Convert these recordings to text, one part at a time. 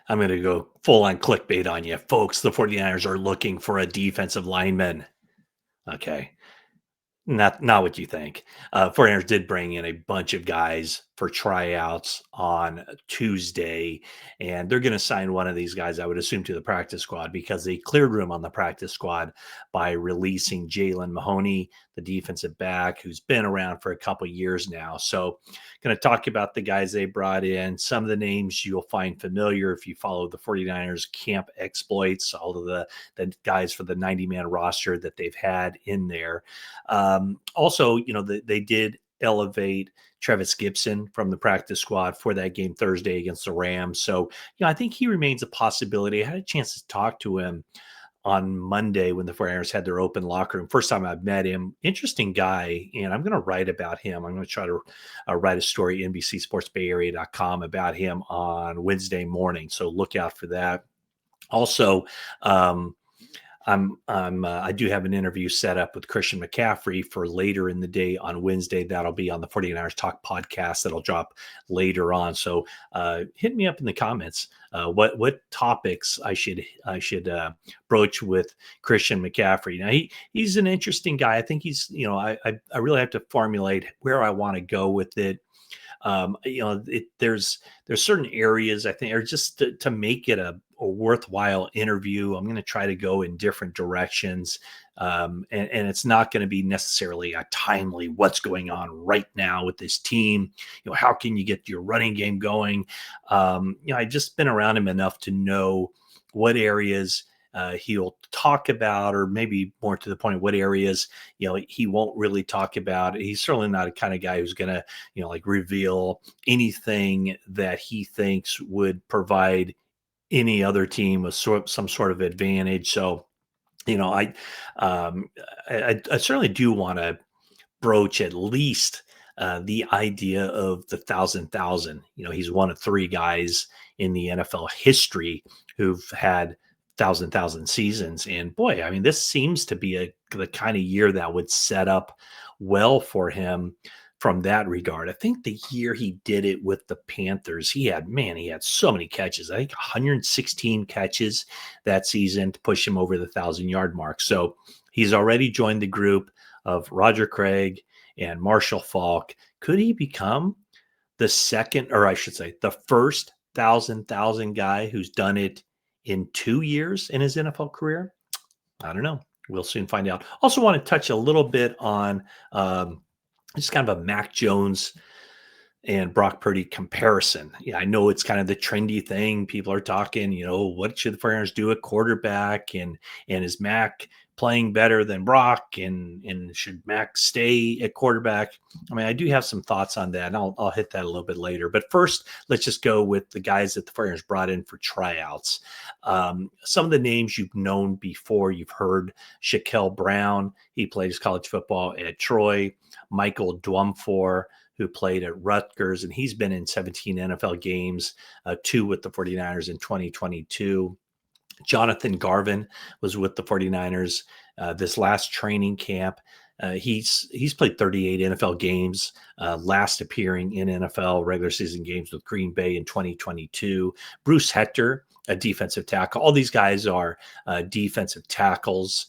I'm going to go full on clickbait on you. Folks, the 49ers are looking for a defensive lineman. Okay. Not what you think. 49ers did bring in a bunch of guys for tryouts on Tuesday, and they're going to sign one of these guys, I would assume, to the practice squad because they cleared room on the practice squad by releasing Jalen Mahoney, the defensive back, who's been around for a couple years now. So, going to talk about the guys they brought in, some of the names you'll find familiar if you follow the 49ers camp exploits, all of the guys for the 90-man roster that they've had in there. Also, they did elevate Travis Gibson from the practice squad for that game Thursday against the Rams. So, I think he remains a possibility. I had a chance to talk to him on Monday when the 49ers had their open locker room. First time I've met him. Interesting guy, and I'm going to write about him. I'm going to try to write a story, NBCSportsBayArea.com, about him on Wednesday morning. So look out for that. Also, I do have an interview set up with Christian McCaffrey for later in the day on Wednesday. That'll be on the 49ers Talk podcast that'll drop later on. So hit me up in the comments. What topics I should broach with Christian McCaffrey. Now he's an interesting guy. I think he's, I really have to formulate where I want to go with it. There's certain areas I think are just to make it a worthwhile interview. I'm going to try to go in different directions. And it's not going to be necessarily a timely what's going on right now with this team. How can you get your running game going? I just been around him enough to know what areas he'll talk about, or maybe more to the point, what areas, he won't really talk about. He's certainly not a kind of guy who's going to, reveal anything that he thinks would provide any other team with some sort of advantage. So, I certainly do want to broach at least the idea of the 1,000,000. He's one of three guys in the NFL history who've had 1,000,000 seasons. And boy, I mean, this seems to be the kind of year that would set up well for him from that regard. I think the year he did it with the Panthers, he had so many catches. I think 116 catches that season to push him over the 1,000-yard mark. So he's already joined the group of Roger Craig and Marshall Faulk. Could he become the second, or I should say, the first 1,000 guy who's done it in 2 years in his NFL career? I don't know. We'll soon find out. Also want to touch a little bit on just kind of a Mac Jones and Brock Purdy comparison. Yeah, I know it's kind of the trendy thing. People are talking, what should the 49ers do at quarterback? And is Mac playing better than Brock? And should Mac stay at quarterback? I mean, I do have some thoughts on that, and I'll hit that a little bit later. But first, let's just go with the guys that the 49ers brought in for tryouts. Some of the names you've known before. You've heard Shaquille Brown. He played his college football at Troy. Michael Dwumfor, who played at Rutgers, and he's been in 17 NFL games, 2 with the 49ers in 2022. Jonathan Garvin was with the 49ers this last training camp. He's played 38 NFL games, last appearing in NFL regular season games with Green Bay in 2022. Bruce Hector, a defensive tackle. All these guys are defensive tackles,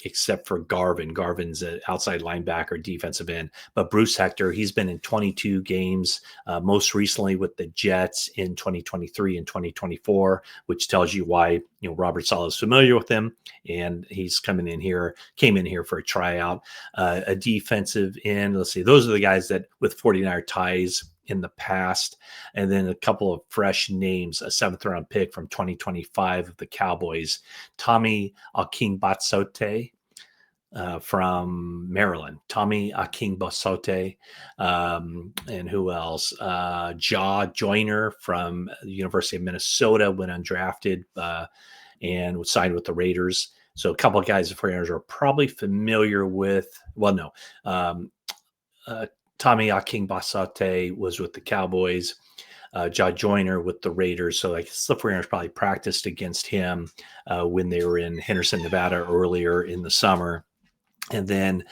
except for Garvin. Garvin's an outside linebacker, defensive end. But Bruce Hector, he's been in 22 games, most recently with the Jets in 2023 and 2024, which tells you why Robert Saleh is familiar with him, and he's came in here for a tryout. A defensive end. Let's see, those are the guys that with 49er ties in the past, and then a couple of fresh names. A 7th-round pick from 2025 of the Cowboys, Tommy Akingbosote from Maryland. Tommy Akingbosote, and who else? Ja Joyner from the University of Minnesota, went undrafted and was signed with the Raiders. So a couple of guys the 49ers are probably familiar with. Well, no. Tommy Akingbosote was with the Cowboys, Ja Joyner with the Raiders. So I guess the 49ers probably practiced against him when they were in Henderson, Nevada earlier in the summer. And then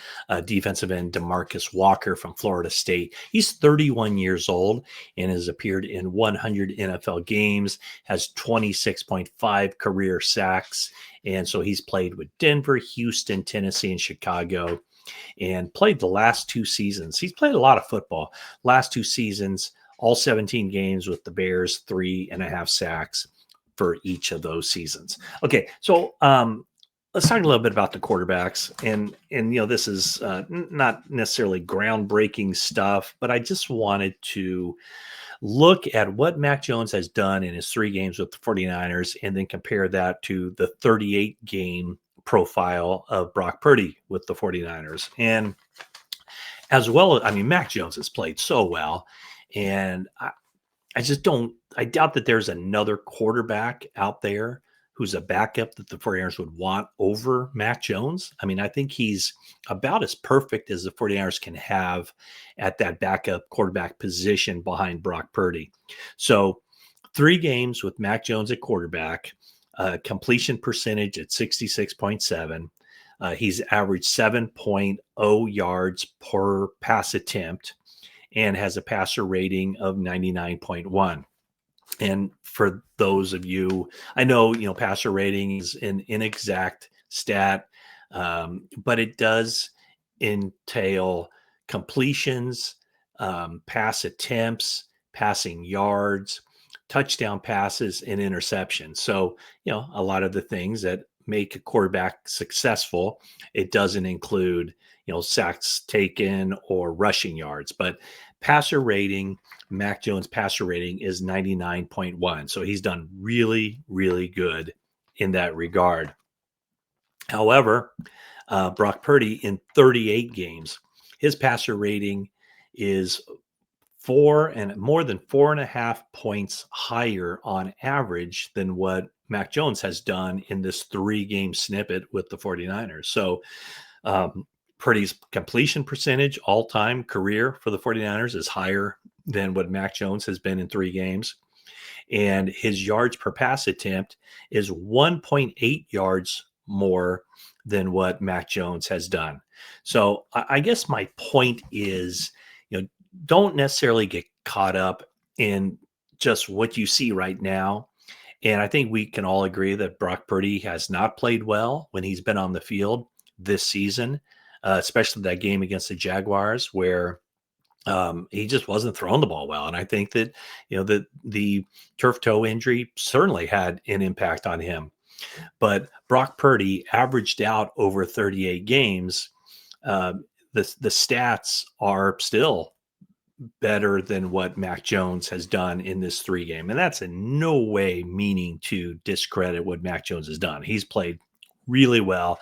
defensive end Demarcus Walker from Florida State. He's 31 years old and has appeared in 100 NFL games, has 26.5 career sacks. And so he's played with Denver, Houston, Tennessee, and Chicago, and played the last 2 seasons. He's played a lot of football. Last 2 seasons, all 17 games with the Bears, 3.5 sacks for each of those seasons. Okay, so let's talk a little bit about the quarterbacks, and this is not necessarily groundbreaking stuff, but I just wanted to look at what Mac Jones has done in his 3 games with the 49ers and then compare that to the 38 game profile of Brock Purdy with the 49ers. And as well, I mean, Mac Jones has played so well, and I doubt that there's another quarterback out there who's a backup that the 49ers would want over Mac Jones. I mean, I think he's about as perfect as the 49ers can have at that backup quarterback position behind Brock Purdy. So 3 games with Mac Jones at quarterback, completion percentage at 66.7. He's averaged 7.0 yards per pass attempt and has a passer rating of 99.1. And for those of you, I know, passer rating is an inexact stat, but it does entail completions, pass attempts, passing yards, touchdown passes, and interceptions. So, a lot of the things that make a quarterback successful, it doesn't include, sacks taken or rushing yards, but passer rating, Mac Jones' passer rating is 99.1. So he's done really, really good in that regard. However, Brock Purdy in 38 games, his passer rating is more than 4.5 points higher on average than what Mac Jones has done in this 3-game snippet with the 49ers. So Purdy's completion percentage all-time career for the 49ers is higher than what Mac Jones has been in 3 games. And his yards per pass attempt is 1.8 yards more than what Mac Jones has done. So I guess my point is, don't necessarily get caught up in just what you see right now. And I think we can all agree that Brock Purdy has not played well when he's been on the field this season, especially that game against the Jaguars where he just wasn't throwing the ball well. And I think that, the turf toe injury certainly had an impact on him. But Brock Purdy averaged out over 38 games. The stats are still better than what Mac Jones has done in this 3-game. And that's in no way meaning to discredit what Mac Jones has done. He's played really well,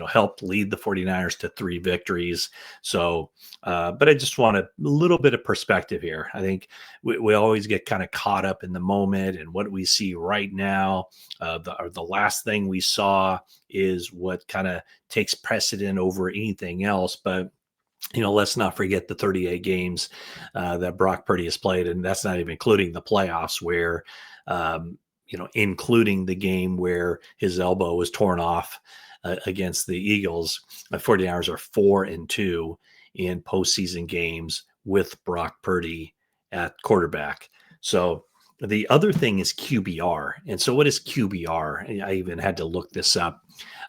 helped lead the 49ers to 3 victories. So, but I just want a little bit of perspective here. I think we always get kind of caught up in the moment and what we see right now. The last thing we saw is what kind of takes precedent over anything else. But let's not forget the 38 games that Brock Purdy has played, and that's not even including the playoffs where, including the game where his elbow was torn off against the Eagles. 49ers are 4-2 in postseason games with Brock Purdy at quarterback. So the other thing is QBR. And so what is QBR? I even had to look this up.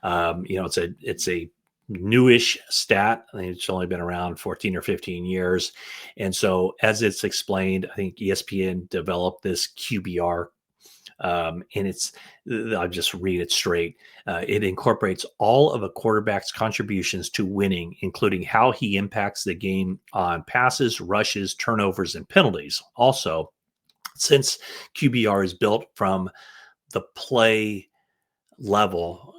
It's a newish stat. I think it's only been around 14 or 15 years. And so as it's explained, I think ESPN developed this QBR. And I'll just read it straight. It incorporates all of a quarterback's contributions to winning, including how he impacts the game on passes, rushes, turnovers, and penalties. Also, since QBR is built from the play level,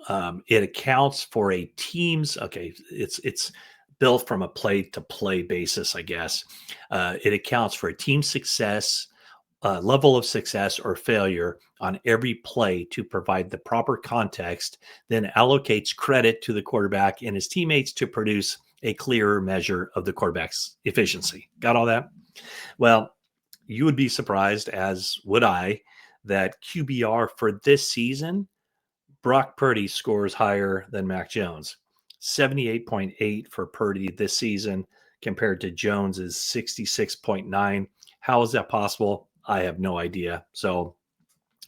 it accounts for a team's it's built from a play to play basis, I guess. It accounts for a team's success, level of success or failure on every play to provide the proper context, then allocates credit to the quarterback and his teammates to produce a clearer measure of the quarterback's efficiency. Got all that? Well, you would be surprised, as would I, that QBR for this season, Brock Purdy scores higher than Mac Jones. 78.8 for Purdy this season compared to Jones's 66.9. How is that possible? I have no idea. So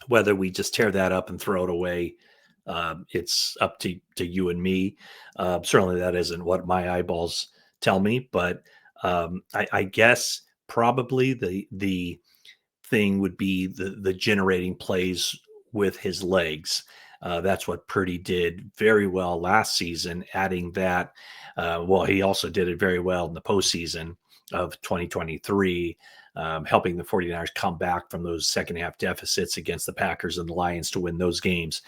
whether we just tear that up and throw it away, it's up to you and me. Certainly, that isn't what my eyeballs tell me, but I guess probably the thing would be the generating plays with his legs. That's what Purdy did very well last season, adding that. Well, he also did it very well in the postseason of 2023, helping the 49ers come back from those second half deficits against the Packers and the Lions to win those games.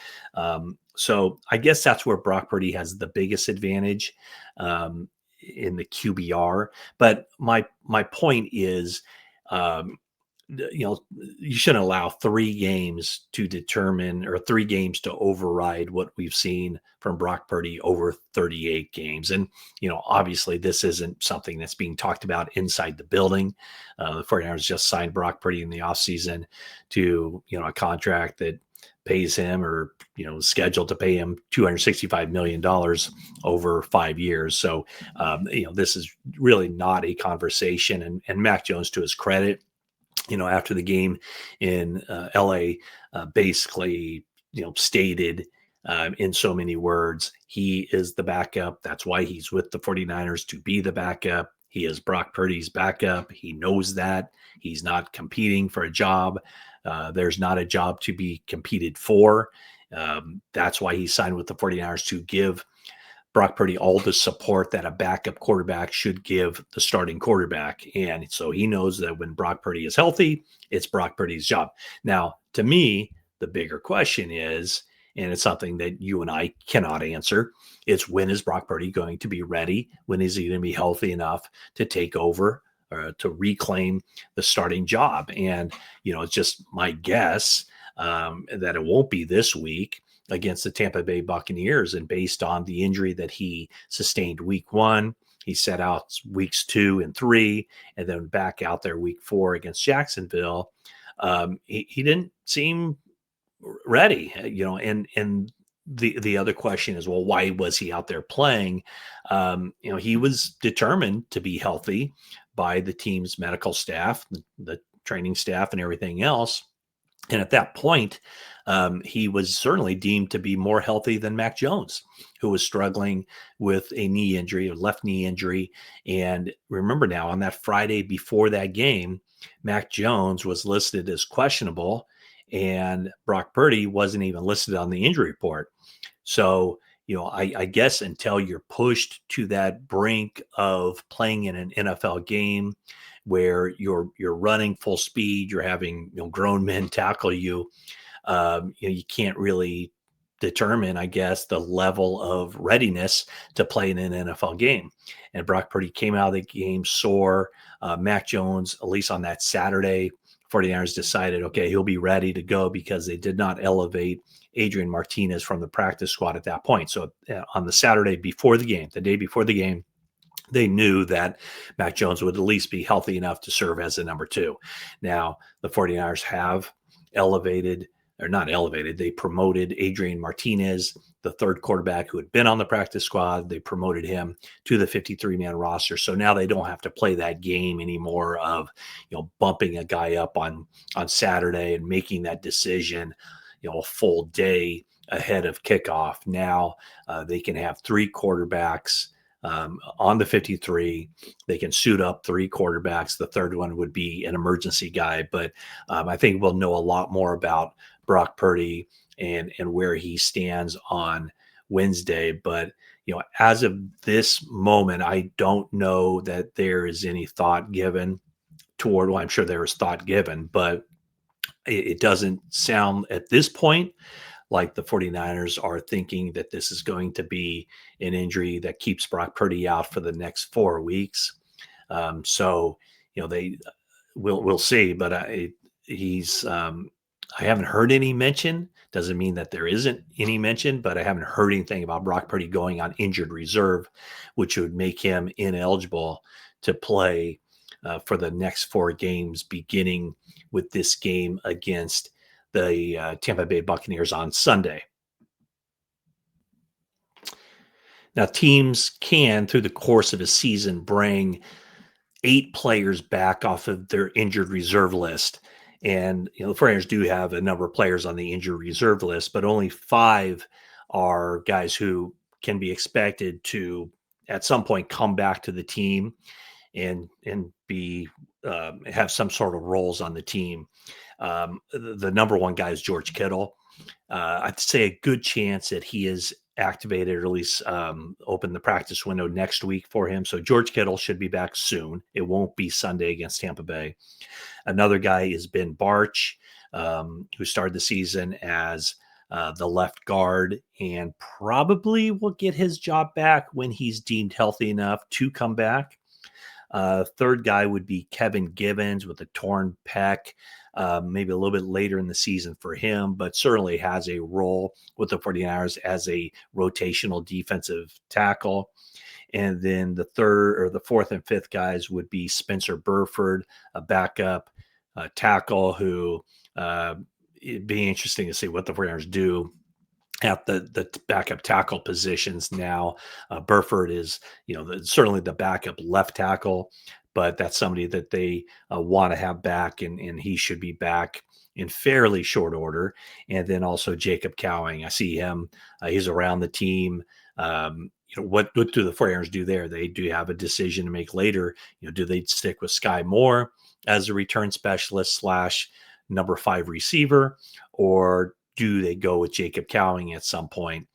So I guess that's where Brock Purdy has the biggest advantage in the QBR. But my point is, um, you shouldn't allow 3 games to determine or 3 games to override what we've seen from Brock Purdy over 38 games. And, obviously this isn't something that's being talked about inside the building. The 49ers just signed Brock Purdy in the offseason to, a contract that pays him or, scheduled to pay him $265 million over 5 years. So, this is really not a conversation. And Mac Jones, to his credit, after the game in LA, basically, stated in so many words, he is the backup. That's why he's with the 49ers, to be the backup. He is Brock Purdy's backup. He knows that. He's not competing for a job. There's not a job to be competed for. That's why he signed with the 49ers, to give Brock Purdy all the support that a backup quarterback should give the starting quarterback. And so he knows that when Brock Purdy is healthy, it's Brock Purdy's job. Now, to me, the bigger question is, and it's something that you and I cannot answer, it's when is Brock Purdy going to be ready? When is he going to be healthy enough to take over or to reclaim the starting job? And, it's just my guess that it won't be this week against the Tampa Bay Buccaneers. And based on the injury that he sustained week 1, he set out weeks 2 and 3, and then back out there week 4 against Jacksonville. He didn't seem ready, and the other question is, well, why was he out there playing? He was determined to be healthy by the team's medical staff, the training staff, and everything else. And at that point, he was certainly deemed to be more healthy than Mac Jones, who was struggling with a knee injury, a left knee injury. And remember now, on that Friday before that game, Mac Jones was listed as questionable, and Brock Purdy wasn't even listed on the injury report. So, I guess until you're pushed to that brink of playing in an NFL game where you're running full speed, you're having grown men tackle you, you can't really determine, I guess, the level of readiness to play in an NFL game. And Brock Purdy came out of the game sore. Mac Jones, at least on that Saturday, 49ers decided, okay, he'll be ready to go because they did not elevate Adrian Martinez from the practice squad at that point. So on the Saturday before the game, the day before the game, they knew that Mac Jones would at least be healthy enough to serve as the number 2. Now, the 49ers have they promoted Adrian Martinez, the third quarterback who had been on the practice squad. They promoted him to the 53-man roster. So now they don't have to play that game anymore of, bumping a guy up on Saturday and making that decision, a full day ahead of kickoff. Now they can have 3 quarterbacks on the 53. They can suit up 3 quarterbacks. The third one would be an emergency guy. But I think we'll know a lot more about Brock Purdy and where he stands on Wednesday. But, as of this moment, I don't know that there is any thought given toward, well, I'm sure there is thought given, but it doesn't sound at this point like the 49ers are thinking that this is going to be an injury that keeps Brock Purdy out for the next 4 weeks. So, we'll see, but he's, I haven't heard any mention. Doesn't mean that there isn't any mention, but I haven't heard anything about Brock Purdy going on injured reserve, which would make him ineligible to play for the next 4 games, beginning with this game against the Tampa Bay Buccaneers on Sunday. Now, teams can, through the course of a season, bring 8 players back off of their injured reserve list. And, the 49ers do have a number of players on the injured reserve list, but only 5 are guys who can be expected to, at some point, come back to the team and be have some sort of roles on the team. The number one guy is George Kittle. I'd say a good chance that he is activated or at least open the practice window next week for him. So George Kittle should be back soon. It won't be Sunday against Tampa Bay. Another guy is Ben Barch, who started the season as the left guard and probably will get his job back when he's deemed healthy enough to come back. Third guy would be Kevin Givens with a torn pec, maybe a little bit later in the season for him, but certainly has a role with the 49ers as a rotational defensive tackle. And then the third or the fourth and fifth guys would be Spencer Burford, a backup tackle who it'd be interesting to see what the 49ers do at the backup tackle positions now. Burford is, certainly the backup left tackle, but that's somebody that they want to have back, and he should be back in fairly short order. And then also Jacob Cowing. I see him. He's around the team. What do the 49ers do there? They do have a decision to make later. Do they stick with Sky Moore as a return specialist slash number 5 receiver, or do they go with Jacob Cowing at some point?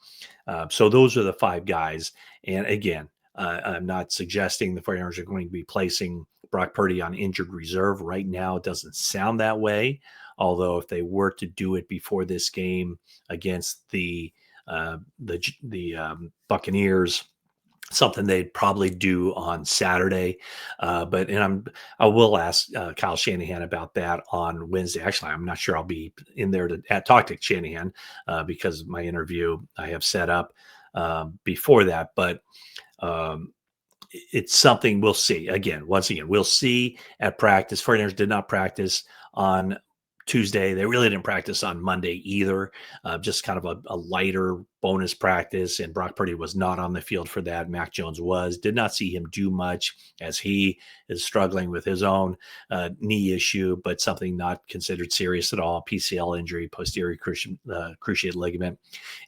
So those are the 5 guys. And again, I'm not suggesting the 49ers are going to be placing Brock Purdy on injured reserve right now. It doesn't sound that way. Although if they were to do it before this game against the Buccaneers, something they'd probably do on Saturday. I will ask Kyle Shanahan about that on Wednesday. Actually, I'm not sure I'll be in there to talk to Shanahan because my interview I have set up before that. But it's something we'll see. Once again, we'll see at practice. 49ers did not practice on Tuesday. They really didn't practice on Monday either. Just kind of a lighter bonus practice, and Brock Purdy was not on the field for that. Mac Jones was. Did not see him do much as he is struggling with his own knee issue, but something not considered serious at all. PCL injury, posterior cruciate ligament.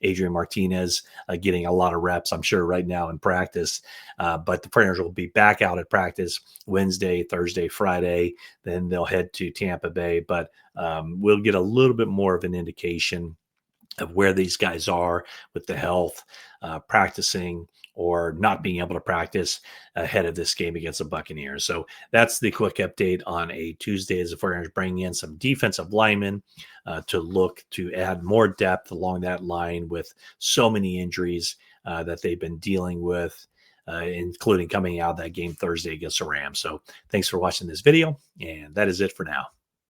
Adrian Martinez getting a lot of reps, I'm sure, right now in practice. But the 49ers will be back out at practice Wednesday, Thursday, Friday. Then they'll head to Tampa Bay. But we'll get a little bit more of an indication of where these guys are with the health, practicing or not being able to practice ahead of this game against the Buccaneers. So that's the quick update on a Tuesday as the 49ers bring in some defensive linemen to look to add more depth along that line with so many injuries that they've been dealing with, including coming out of that game Thursday against the Rams. So thanks for watching this video, and that is it for now.